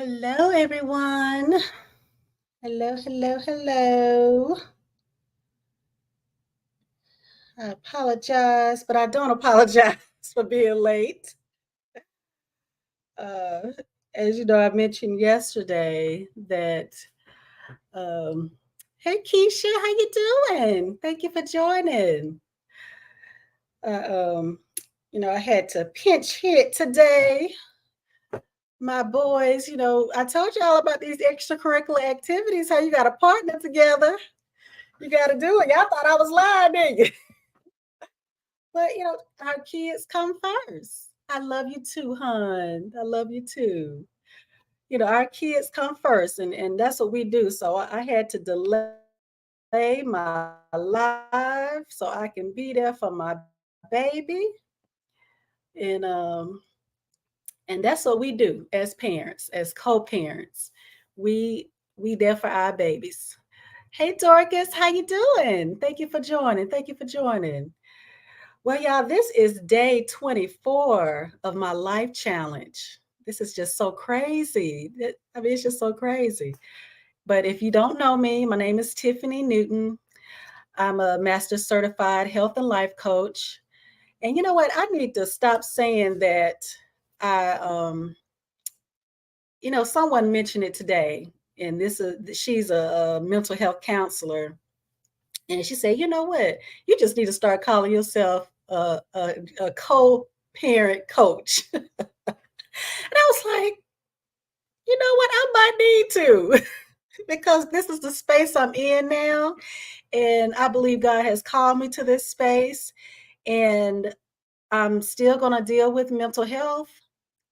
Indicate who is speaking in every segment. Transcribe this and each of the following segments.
Speaker 1: Hello, everyone. Hello, hello, hello. I apologize, but I don't apologize for being late. Uh, as you know, I mentioned yesterday that, um, hey, Keisha, how you doing? Thank you for joining. Uh, um, I had to pinch hit today. My boys, I told y'all about these extracurricular activities, how you got to partner together. You got to do it. Y'all thought I was lying, didn't you? But our kids come first. I love you too, hon. I love you too. Our kids come first, and that's what we do. So I had to delay my life so I can be there for my baby. And that's what we do as parents, as co-parents. We there for our babies. Hey Dorcas, how you doing? Thank you for joining. Thank you for joining. Well, y'all, this is day 24 of my life challenge. This is just so crazy. It's just so crazy. But if you don't know me, my name is Tiffany Newton. I'm a master certified health and life coach. And you know what? I need to stop saying that someone mentioned it today, and she's a mental health counselor. And she said, you know what? You just need to start calling yourself a co-parent coach. And I was like, you know what? I might need to because this is the space I'm in now. And I believe God has called me to this space. And I'm still going to deal with mental health,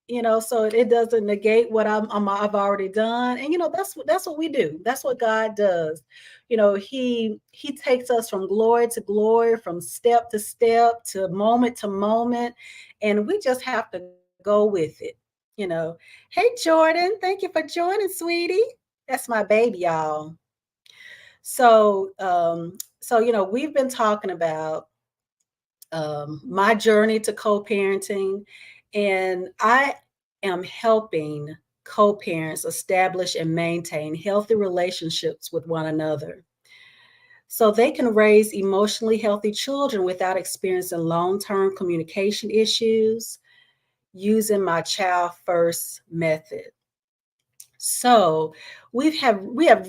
Speaker 1: so it doesn't negate what I've already done. And that's what we do. That's what God does. He takes us from glory to glory, from step to moment to moment, and we just have to go with it. you know hey Jordan, thank you for joining, sweetie. That's my baby, y'all. So we've been talking about my journey to co-parenting, and I am helping co-parents establish and maintain healthy relationships with one another so they can raise emotionally healthy children without experiencing long-term communication issues using my child first method. So we have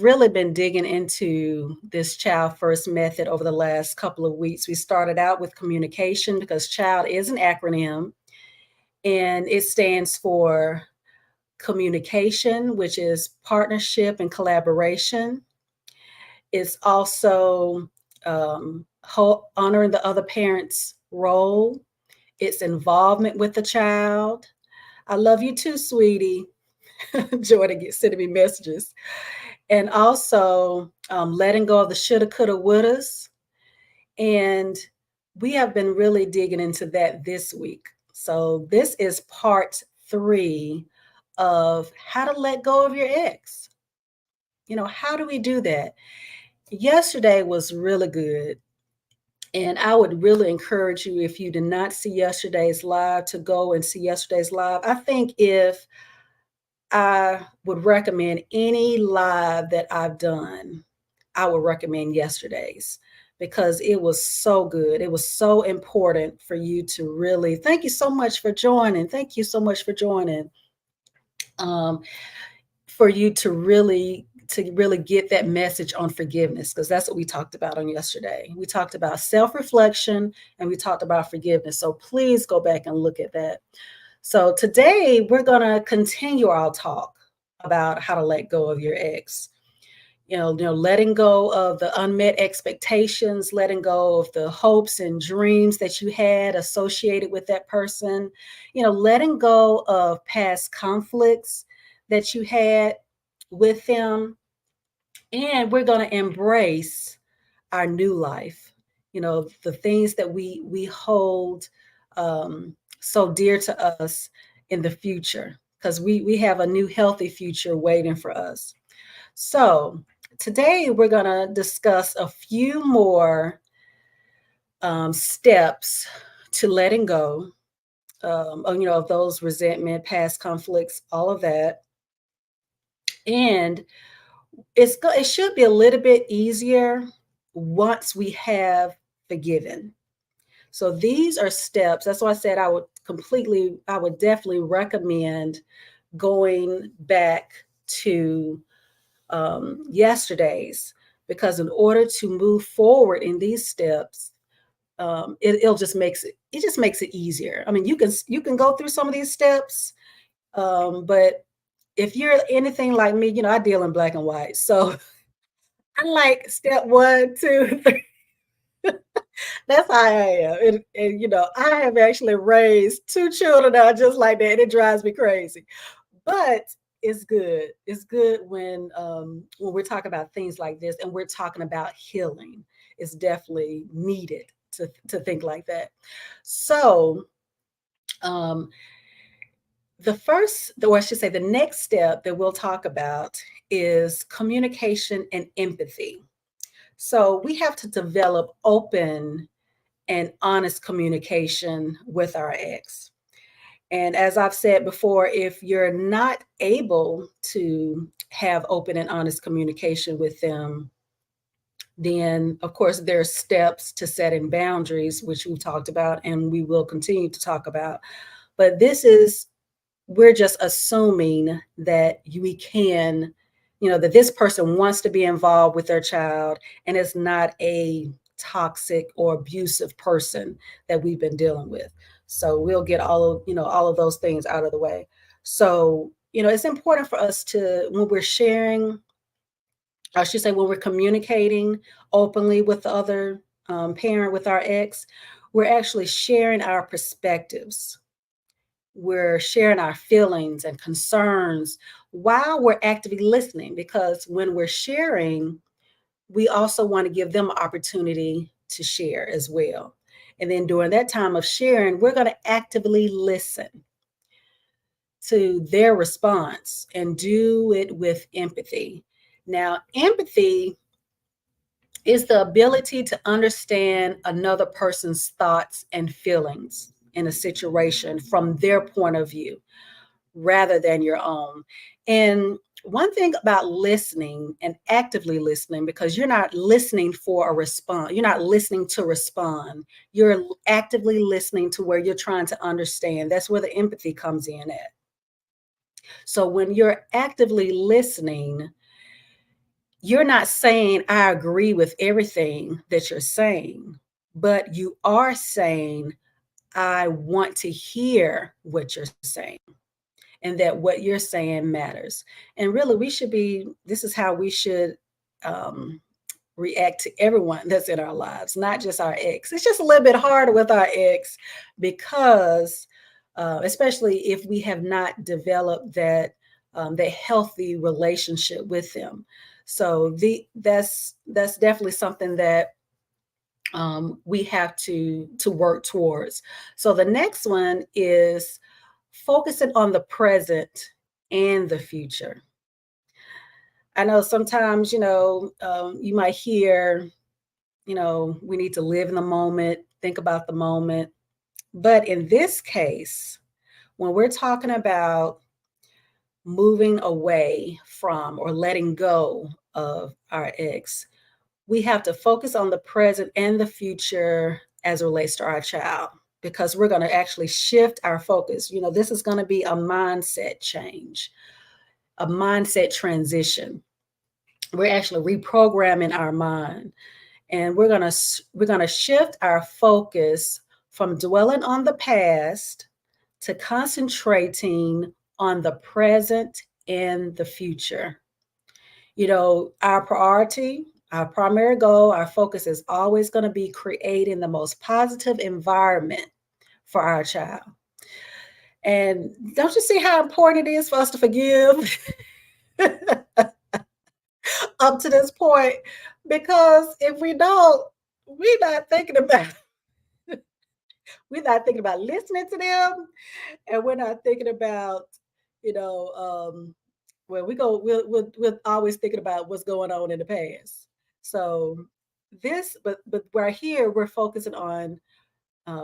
Speaker 1: really been digging into this child first method over the last couple of weeks. We started out with communication because child is an acronym, and it stands for communication, which is partnership and collaboration. It's also honoring the other parent's role. It's involvement with the child. I love you too, sweetie. Jordan gets sending me messages. And also letting go of the shoulda, coulda, wouldas. And we have been really digging into that this week. So this is part 3 of how to let go of your ex. How do we do that? Yesterday was really good. And I would really encourage you, if you did not see yesterday's live, to go and see yesterday's live. I think if I would recommend any live that I've done, I would recommend yesterday's because it was so good. It was so important for you to really, thank you so much for joining. Thank you so much for joining. Um, for you to really get that message on forgiveness, because that's what we talked about on yesterday. We talked about self-reflection and we talked about forgiveness. So please go back and look at that. So today we're going to continue our talk about how to let go of your ex. Letting go of the unmet expectations, letting go of the hopes and dreams that you had associated with that person, letting go of past conflicts that you had with them. And we're going to embrace our new life, the things that we hold so dear to us in the future, because we have a new healthy future waiting for us. So today we're going to discuss a few more steps to letting go of those resentment, past conflicts, all of that. And it should be a little bit easier once we have forgiven. So these are steps. That's why I said I would definitely recommend going back to yesterday's, because in order to move forward in these steps, it just makes it easier. I mean, you can go through some of these steps, but if you're anything like me, I deal in black and white. So I like step one, two, three. That's how I am. And I have actually raised two children now just like that. And it drives me crazy. But it's good. It's good when we're talking about things like this and we're talking about healing. It's definitely needed to think like that. So um or I should say the next step that we'll talk about is communication and empathy. So we have to develop open and honest communication with our ex. And as I've said before, if you're not able to have open and honest communication with them, then of course there are steps to setting boundaries, which we've talked about and we will continue to talk about. But we're just assuming that we can, that this person wants to be involved with their child and is not a toxic or abusive person that we've been dealing with. So we'll get all of those things out of the way. So, it's important for us to, when we're sharing, I should say, when we're communicating openly with the other parent, with our ex, we're actually sharing our perspectives, we're sharing our feelings and concerns while we're actively listening, because when we're sharing, we also want to give them an opportunity to share as well. And then during that time of sharing, we're going to actively listen to their response and do it with empathy. Now, empathy is the ability to understand another person's thoughts and feelings in a situation from their point of view rather than your own. And one thing about listening and actively listening, because you're not listening for a response, you're not listening to respond, you're actively listening to where you're trying to understand. That's where the empathy comes in at. So when you're actively listening, you're not saying, I agree with everything that you're saying, but you are saying, I want to hear what you're saying, and that what you're saying matters. And really, this is how we should um, react to everyone that's in our lives, not just our ex. It's just a little bit harder with our ex because, especially if we have not developed that healthy relationship with them. So that's definitely something that we have to work towards. So the next one is focusing on the present and the future. I know sometimes, you might hear, we need to live in the moment, think about the moment. But in this case, when we're talking about moving away from or letting go of our ex, we have to focus on the present and the future as it relates to our child, because we're going to actually shift our focus. This is going to be a mindset change, a mindset transition. We're actually reprogramming our mind, and we're going to shift our focus from dwelling on the past to concentrating on the present and the future. Our priority, our primary goal, our focus is always going to be creating the most positive environment for our child. And don't you see how important it is for us to forgive up to this point? Because if we don't, we're not thinking about we're not thinking about listening to them, and we're not thinking about, you know, well, we're always thinking about what's going on in the past. So but right here, we're focusing on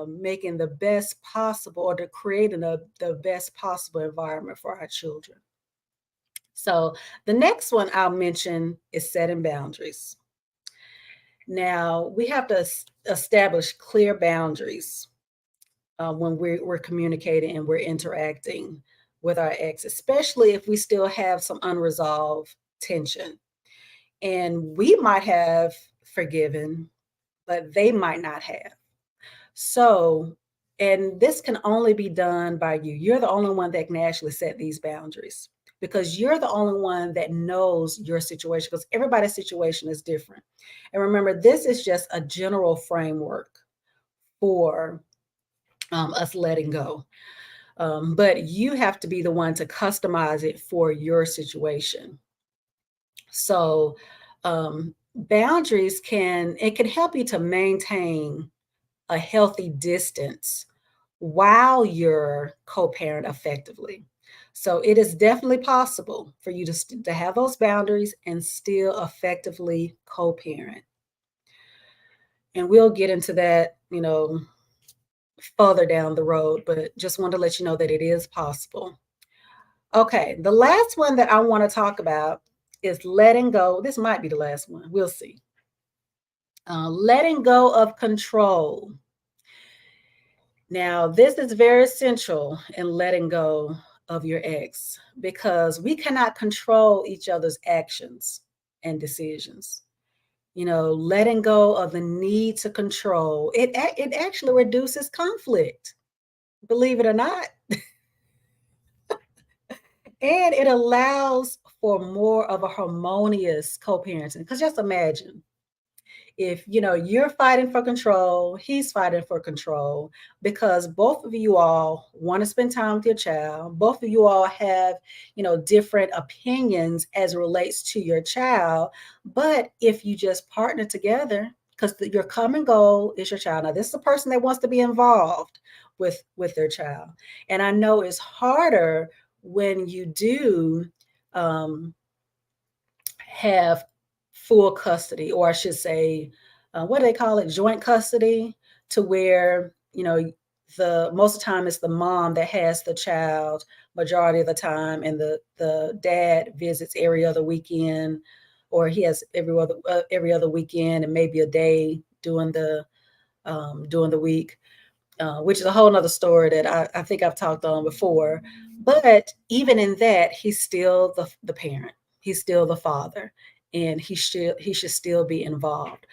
Speaker 1: making the best possible, or to creating the best possible environment for our children. So the next one I'll mention is setting boundaries. Now we have to establish clear boundaries when we're communicating and we're interacting with our ex, especially if we still have some unresolved tension. And we might have forgiven, but they might not have. So, and this can only be done by you. You're the only one that can actually set these boundaries because you're the only one that knows your situation because everybody's situation is different. And remember, this is just a general framework for us letting go. But you have to be the one to customize it for your situation. So, boundaries can help you to maintain a healthy distance while you're co-parent effectively. So it is definitely possible for you to have those boundaries and still effectively co-parent. And we'll get into that, further down the road, but just want to let you know that it is possible. Okay, the last one that I want to talk about is letting go. This might be the last one. We'll see. Letting go of control. Now, this is very essential in letting go of your ex because we cannot control each other's actions and decisions. Letting go of the need to control, it actually reduces conflict, believe it or not. And it allows for more of a harmonious co-parenting. Because just imagine if you're fighting for control, he's fighting for control because both of you all want to spend time with your child. Both of you all have different opinions as it relates to your child. But if you just partner together, because your common goal is your child. Now, this is a person that wants to be involved with their child. And I know it's harder when you do have full custody, or I should say, what do they call it? Joint custody, to where, the most of the time it's the mom that has the child majority of the time, and the dad visits every other weekend, or he has every other weekend and maybe a day during the week, which is a whole nother story that I think I've talked on before. But even in that, he's still the parent. He's still the father, and he should still be involved.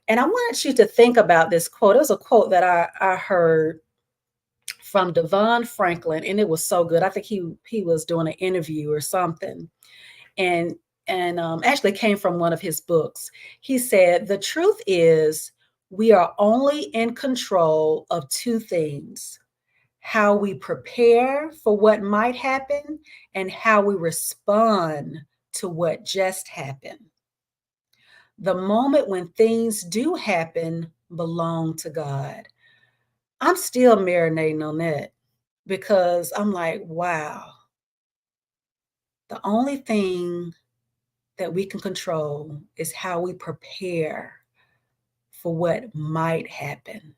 Speaker 1: And I want you to think about this quote. It was a quote that I heard from Devon Franklin, and it was so good. I think he was doing an interview or something, and actually came from one of his books. He said, "The truth is, we are only in control of two things: how we prepare for what might happen and how we respond to what just happened. The moment when things do happen belong to God." I'm still marinating on that because I'm like, wow, the only thing that we can control is how we prepare for what might happen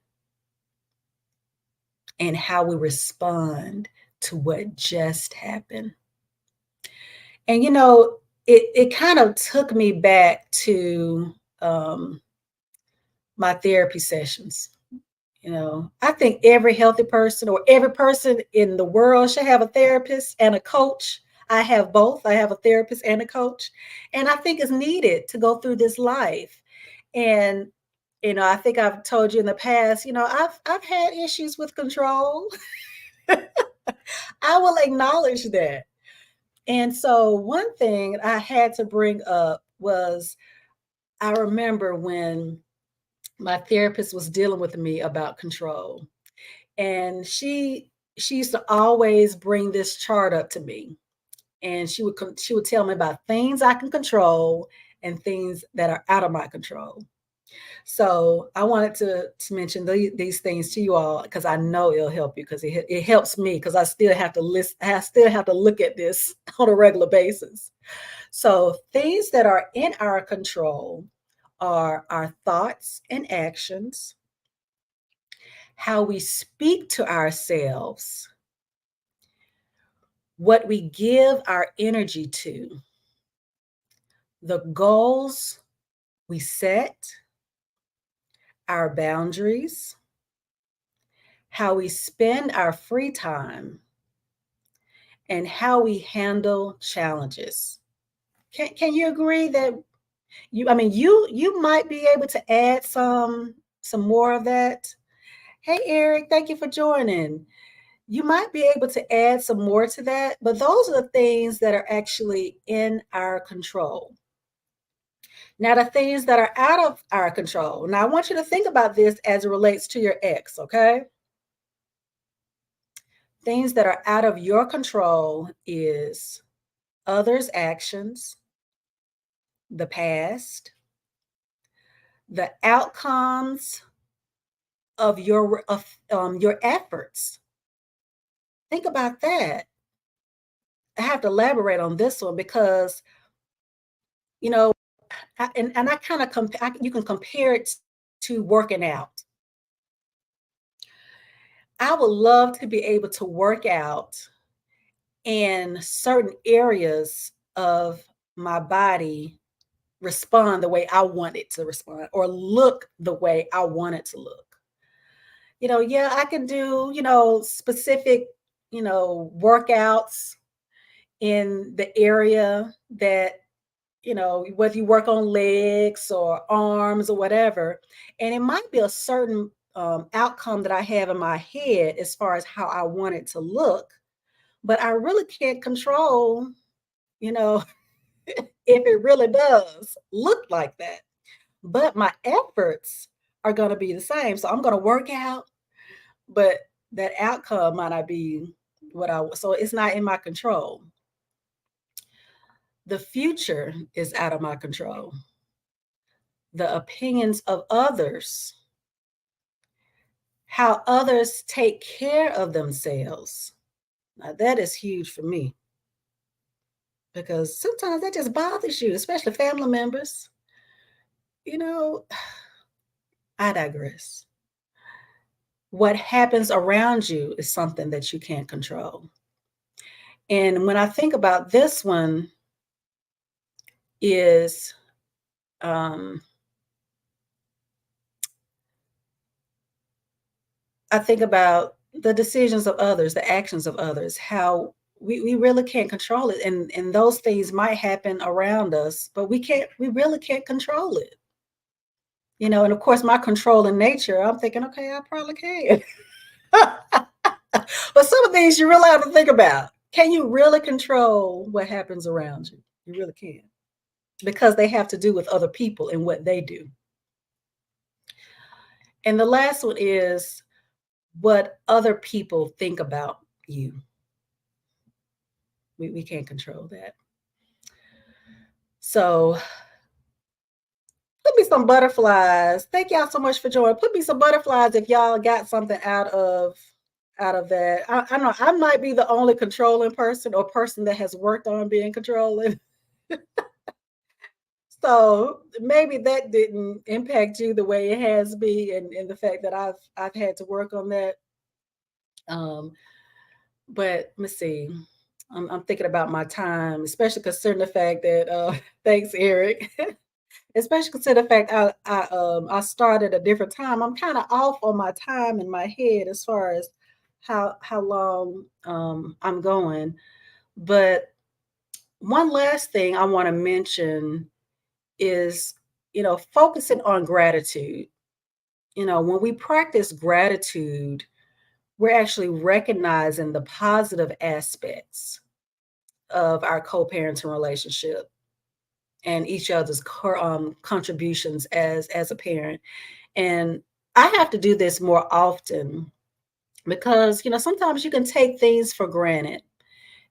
Speaker 1: and how we respond to what just happened. And it kind of took me back to my therapy sessions. I think every healthy person or every person in the world should have a therapist and a coach. I have both. I have a therapist and a coach. And I think it's needed to go through this life. And I think I've told you in the past, I've had issues with control. I will acknowledge that. And so one thing I had to bring up was, I remember when my therapist was dealing with me about control. And she used to always bring this chart up to me. And she would tell me about things I can control and things that are out of my control. So I wanted to mention these things to you all because I know it'll help you, because it helps me, because I still have to listen. I still have to look at this on a regular basis. So things that are in our control are our thoughts and actions, how we speak to ourselves, what we give our energy to, the goals we set, our boundaries, how we spend our free time, and how we handle challenges. Can you agree that you might be able to add some more of that? Hey Eric, thank you for joining. You might be able to add some more to that, but those are the things that are actually in our control. Now, the things that are out of our control. Now, I want you to think about this as it relates to your ex, okay? Things that are out of your control is others' actions, the past, the outcomes of your efforts. Think about that. I have to elaborate on this one because you know, and I kind of you can compare it to working out. I would love to be able to work out and certain areas of my body respond the way I want it to respond or look the way I want it to look. Yeah, I can do, specific, workouts in the area that, whether you work on legs or arms or whatever. And it might be a certain outcome that I have in my head as far as how I want it to look, but I really can't control, you know, if it really does look like that. But my efforts are going to be the same. So I'm going to work out, but that outcome might not be so it's not in my control. The future is out of my control. The opinions of others, how others take care of themselves. Now, that is huge for me because sometimes that just bothers you, especially family members. You know, I digress. What happens around you is something that you can't control. And when I think about this one, is um, I think about the decisions of others, the actions of others, how we really can't control it. And those things might happen around us, but we really can't control it. And of course my controlling nature, I'm thinking, okay, I probably can. But some of the things you really have to think about. Can you really control what happens around you? You really can. Because they have to do with other people and what they do. And the last one is what other people think about you. We can't control that. So put me some butterflies. Thank y'all so much for joining. Put me some butterflies if y'all got something out of that. I know I might be the only controlling person or person that has worked on being controlling. So maybe that didn't impact you the way it has me, and the fact that I've had to work on that. Um, but let me see. I'm thinking about my time, especially considering the fact that thanks, Eric. Especially considering the fact I started a different time. I'm kind of off on my time in my head as far as how long I'm going. But one last thing I want to mention is, focusing on gratitude. When we practice gratitude, we're actually recognizing the positive aspects of our co-parenting relationship and each other's contributions as a parent. And I have to do this more often because sometimes you can take things for granted,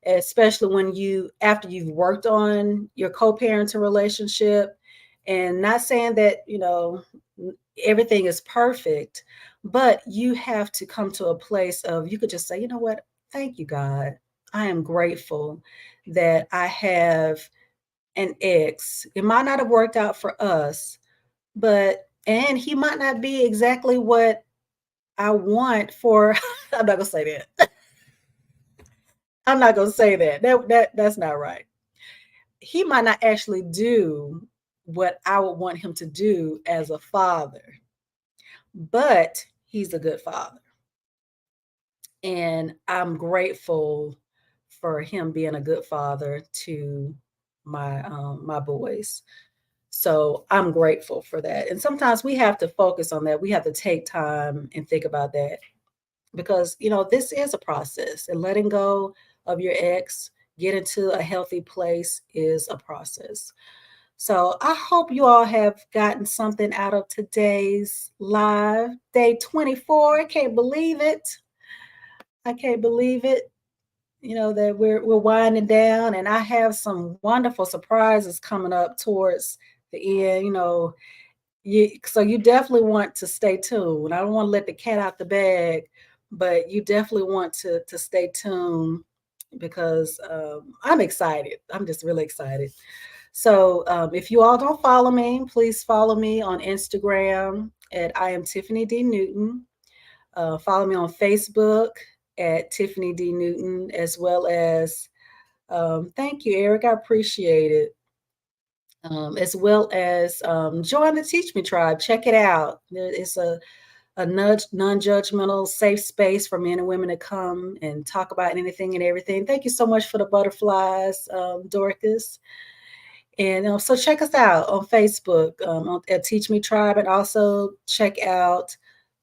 Speaker 1: especially when after you've worked on your co-parenting relationship. And not saying that everything is perfect, but you have to come to a place of, you could just say, you know what, thank you, God. I am grateful that I have an ex. It might not have worked out for us, and he might not be exactly what I want for I'm not gonna say that. I'm not gonna say that. That's not right. He might not actually do what I would want him to do as a father, but he's a good father. And I'm grateful for him being a good father to my boys. So I'm grateful for that. And sometimes we have to focus on that. We have to take time and think about that because this is a process, and letting go of your ex, get into a healthy place is a process. So I hope you all have gotten something out of today's live day 24. I can't believe it. I can't believe it. That we're winding down, and I have some wonderful surprises coming up towards the end. So you definitely want to stay tuned. I don't want to let the cat out the bag, but you definitely want to stay tuned because I'm excited. I'm just really excited. So if you all don't follow me, please follow me on Instagram at I am Tiffany D. Newton. Follow me on Facebook at Tiffany D. Newton, as well as thank you, Eric. I appreciate it. As well as join the Teach Me Tribe. Check it out. It's a non-judgmental, safe space for men and women to come and talk about anything and everything. Thank you so much for the butterflies, Dorcas. And so check us out on Facebook at Teach Me Tribe, and also check out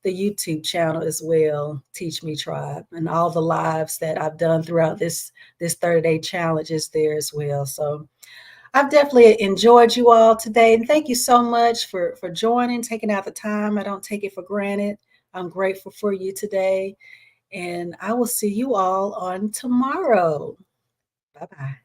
Speaker 1: the YouTube channel as well, Teach Me Tribe, and all the lives that I've done throughout this 30-day challenge is there as well. So I've definitely enjoyed you all today, and thank you so much for joining, taking out the time. I don't take it for granted. I'm grateful for you today, and I will see you all on tomorrow. Bye bye.